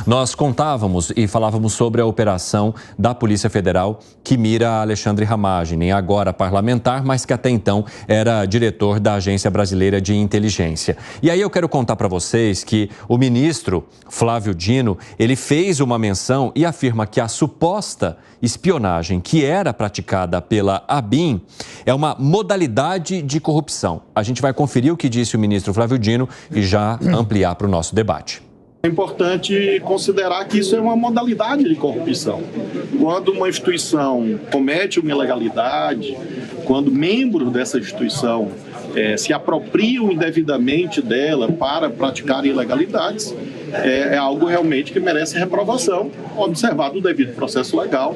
Nós contávamos e falávamos sobre a operação da Polícia Federal que mira Alexandre Ramagem, agora parlamentar, mas que até então era diretor da Agência Brasileira de Inteligência. E aí eu quero contar para vocês que o ministro Flávio Dino, ele fez uma menção e afirma que a suposta espionagem que era praticada pela ABIN é uma modalidade de corrupção. A gente vai conferir o que disse o ministro Flávio Dino e já ampliar para o nosso debate. É importante considerar que isso é uma modalidade de corrupção. Quando uma instituição comete uma ilegalidade, quando membros dessa instituição se apropriam indevidamente dela para praticar ilegalidades, é algo realmente que merece reprovação, observado o devido processo legal.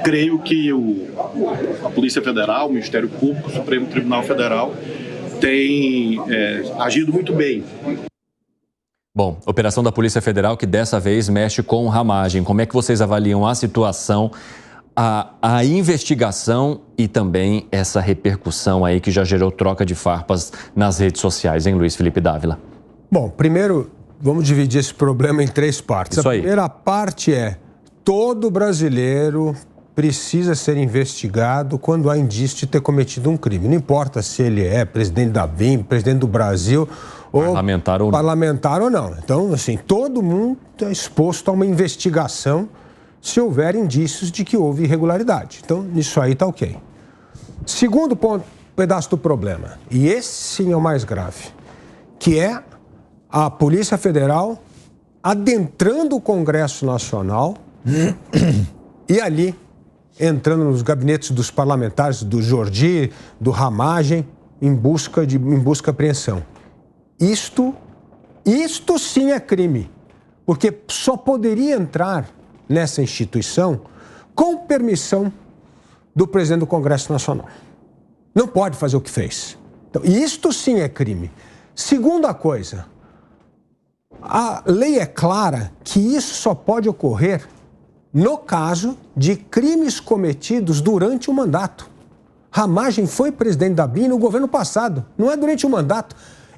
Creio que a Polícia Federal, o Ministério Público, o Supremo Tribunal Federal tem agido muito bem. Bom, operação da Polícia Federal que dessa vez mexe com Ramagem. Como é que vocês avaliam a situação, a investigação e também essa repercussão aí que já gerou troca de farpas nas redes sociais, hein, Luiz Felipe Dávila? Bom, primeiro, vamos dividir esse problema em 3 partes. Isso aí. A primeira parte é: todo brasileiro precisa ser investigado quando há indício de ter cometido um crime. Não importa se ele é presidente da ABIN, presidente do Brasil, parlamentar ou não. Então, assim, todo mundo é exposto a uma investigação se houver indícios de que houve irregularidade. Então, isso aí está ok. Segundo ponto, pedaço do problema, e esse sim é o mais grave, que é a Polícia Federal adentrando o Congresso Nacional e ali entrando nos gabinetes dos parlamentares, do Jordi, do Ramagem, em busca e apreensão. Isto sim é crime, porque só poderia entrar nessa instituição com permissão do presidente do Congresso Nacional. Não pode fazer o que fez. Então, isto sim é crime. Segunda coisa, a lei é clara que isso só pode ocorrer no caso de crimes cometidos durante o mandato. Ramagem foi presidente da ABIN no governo passado, não é durante o mandato.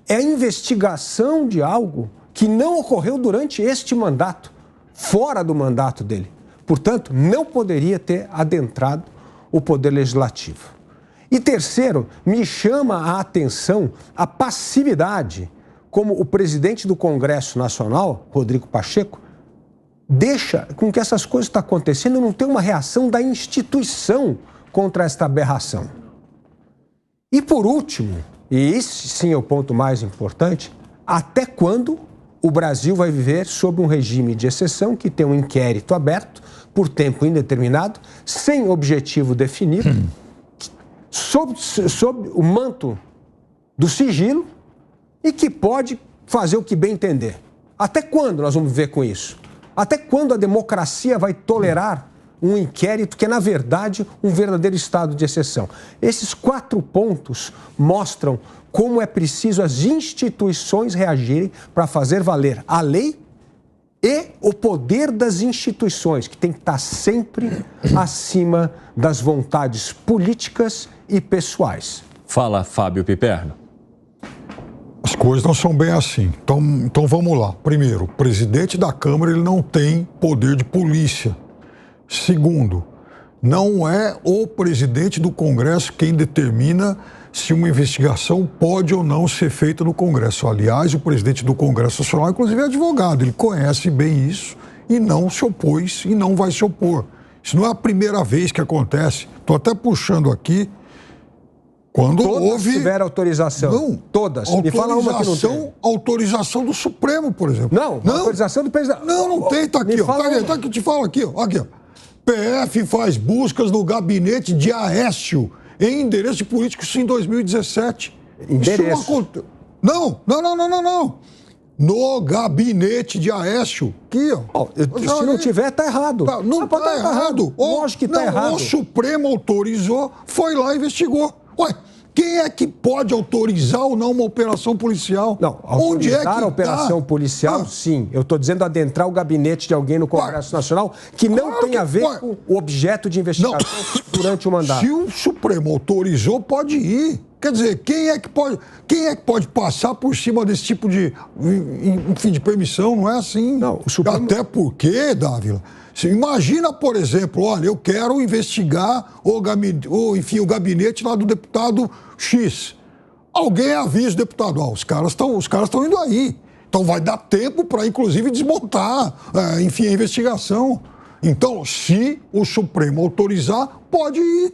É a investigação de algo que não ocorreu durante este mandato, fora do mandato dele. Portanto, não poderia ter adentrado o Poder Legislativo. E terceiro, me chama a atenção a passividade como o presidente do Congresso Nacional, Rodrigo Pacheco, deixa com que essas coisas estão acontecendo e não tem uma reação da instituição contra esta aberração. E por último, e esse sim é o ponto mais importante, até quando o Brasil vai viver sob um regime de exceção que tem um inquérito aberto por tempo indeterminado, sem objetivo definido, sob o manto do sigilo e que pode fazer o que bem entender. Até quando nós vamos viver com isso? Até quando a democracia vai tolerar um inquérito que é, na verdade, um verdadeiro estado de exceção? Esses 4 pontos mostram como é preciso as instituições reagirem para fazer valer a lei e o poder das instituições, que tem que estar sempre acima das vontades políticas e pessoais. Fala, Fábio Piperno. As coisas não são bem assim. Então vamos lá. Primeiro, o presidente da Câmara ele não tem poder de polícia. Segundo, não é o presidente do Congresso quem determina se uma investigação pode ou não ser feita no Congresso. Aliás, o presidente do Congresso Nacional, inclusive, é advogado. Ele conhece bem isso e não se opôs e não vai se opor. Isso não é a primeira vez que acontece. Estou até puxando aqui. Quando todas tiveram autorização. Não. Todas. Me fala uma que não tem. Autorização do Supremo, por exemplo. Não. Autorização do presidente. Não tem. Tá aqui, ó. Tá aqui, eu te falo aqui, ó. Aqui, ó. PF faz buscas no gabinete de Aécio em endereço de políticos em 2017. Endereço? Não. No gabinete de Aécio. Aqui, ó. Se não tiver, tá errado. Não tá errado. Lógico que tá errado. O Supremo autorizou, foi lá e investigou. Ué, quem é que pode autorizar ou não uma operação policial? Não, autorizar a operação policial, sim. Eu estou dizendo adentrar o gabinete de alguém no Congresso Nacional que não tem a ver com o objeto de investigação durante o mandato. Se o Supremo autorizou, pode ir. Quer dizer, quem é que pode passar por cima desse tipo de, enfim, de permissão? Não é assim. Não, o Supremo... Até porque, Dávila, você imagina, por exemplo, olha, eu quero investigar o gabinete lá do deputado X. Alguém avisa o deputado, os caras estão indo aí. Então vai dar tempo para, inclusive, desmontar, enfim, a investigação. Então, se o Supremo autorizar, pode ir.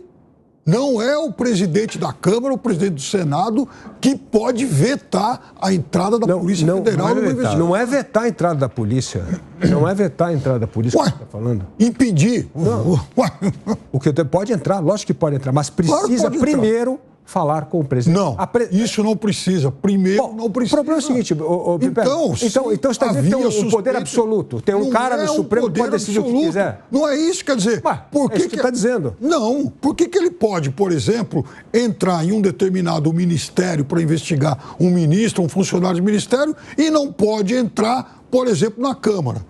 Não é o presidente da Câmara, o presidente do Senado, que pode vetar a entrada da Polícia Federal numa investigação. Não é vetar a entrada da polícia. Não é vetar a entrada da polícia que você está falando. Impedir. Não. O que pode entrar, lógico que pode entrar, mas precisa primeiro falar com o presidente. Não, isso não precisa. Primeiro, não precisa. O problema é o seguinte, então você está dizendo que tem um poder absoluto. Tem um cara no Supremo que pode decidir o que quiser. Não é isso, quer dizer... Por que você está dizendo? Não. Por que ele pode, por exemplo, entrar em um determinado ministério para investigar um ministro, um funcionário de ministério, e não pode entrar, por exemplo, na Câmara?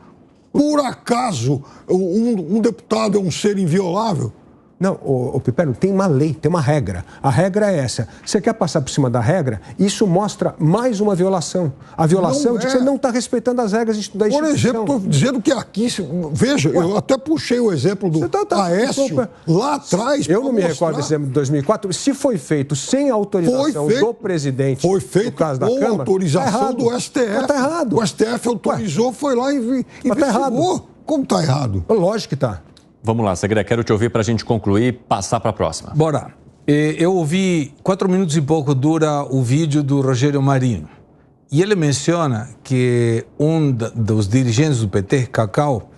Por acaso um deputado é um ser inviolável? Não, Pipero, tem uma lei, tem uma regra. A regra é essa. Você quer passar por cima da regra? Isso mostra mais uma violação. A violação de que você não está respeitando as regras da instituição. Por exemplo, estou dizendo que aqui... Veja, eu até puxei o exemplo do Aécio lá atrás. Eu não me recordo desse exemplo de 2004. Se foi feito sem autorização do presidente, foi feito no caso da Câmara, autorização do STF. Está errado. O STF autorizou, foi lá e investigou. Tá errado. Como está errado? Lógico que está. Vamos lá, Segredo, quero te ouvir para a gente concluir e passar para a próxima. Bora. Eu ouvi, 4 minutos e pouco dura o vídeo do Rogério Marinho. E ele menciona que um dos dirigentes do PT, Cacau,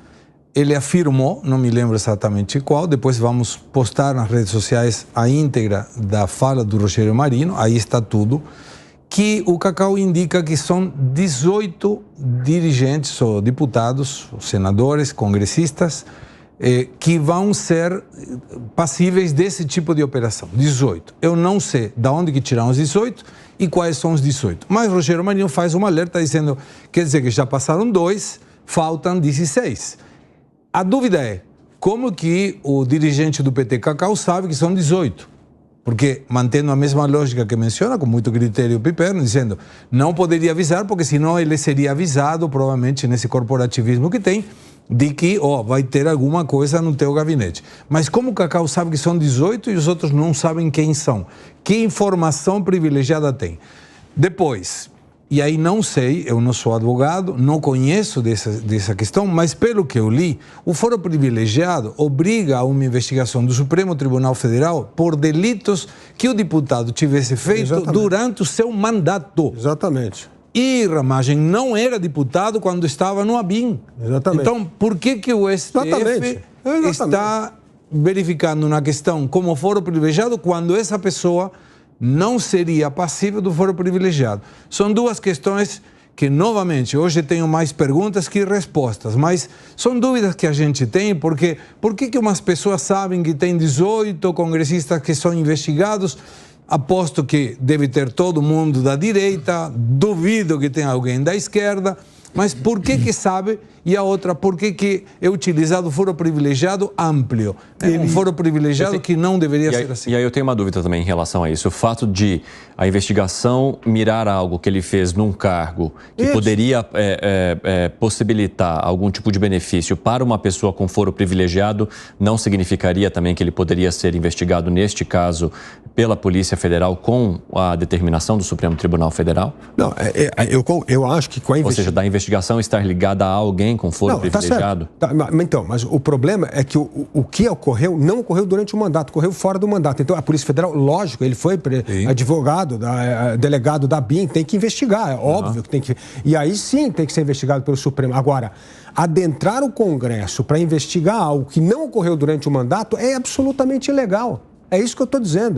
ele afirmou, não me lembro exatamente qual, depois vamos postar nas redes sociais a íntegra da fala do Rogério Marinho, aí está tudo, que o Cacau indica que são 18 dirigentes, ou deputados, ou senadores, congressistas, que vão ser passíveis desse tipo de operação, 18. Eu não sei de onde que tiraram os 18 e quais são os 18. Mas Rogério Marinho faz uma alerta dizendo, quer dizer que já passaram 2, faltam 16. A dúvida é, como que o dirigente do PT, Cacau, sabe que são 18? Porque, mantendo a mesma lógica que menciona, com muito critério o Piperno, dizendo, não poderia avisar, porque senão ele seria avisado, provavelmente nesse corporativismo que tem, de que vai ter alguma coisa no teu gabinete. Mas como o Cacau sabe que são 18 e os outros não sabem quem são? Que informação privilegiada tem? Depois, e aí não sei, eu não sou advogado, não conheço dessa questão, mas pelo que eu li, o foro privilegiado obriga a uma investigação do Supremo Tribunal Federal por delitos que o deputado tivesse feito durante o seu mandato. Exatamente. E Ramagem não era deputado quando estava no ABIN. Exatamente. Então, por que o STF está verificando na questão como foro privilegiado quando essa pessoa não seria passível do foro privilegiado? São duas questões que, novamente, hoje tenho mais perguntas que respostas, mas são dúvidas que a gente tem, porque por que umas pessoas sabem que tem 18 congressistas que são investigados? Aposto que deve ter todo mundo da direita, duvido que tenha alguém da esquerda, mas por que sabe? E a outra, por que é utilizado foro privilegiado amplo? Um foro privilegiado que não deveria ser assim. E aí eu tenho uma dúvida também em relação a isso. O fato de a investigação mirar algo que ele fez num cargo que poderia possibilitar algum tipo de benefício para uma pessoa com foro privilegiado não significaria também que ele poderia ser investigado, neste caso, pela Polícia Federal com a determinação do Supremo Tribunal Federal? Não, eu acho que com a Ou seja, da investigação estar ligada a alguém com foro privilegiado? Então, mas o problema é que o que ocorreu não ocorreu durante o mandato, ocorreu fora do mandato. Então, a Polícia Federal, lógico, ele foi advogado, delegado da BIM, tem que investigar, é óbvio que tem que... E aí sim tem que ser investigado pelo Supremo. Agora, adentrar o Congresso para investigar algo que não ocorreu durante o mandato é absolutamente ilegal. É isso que eu estou dizendo.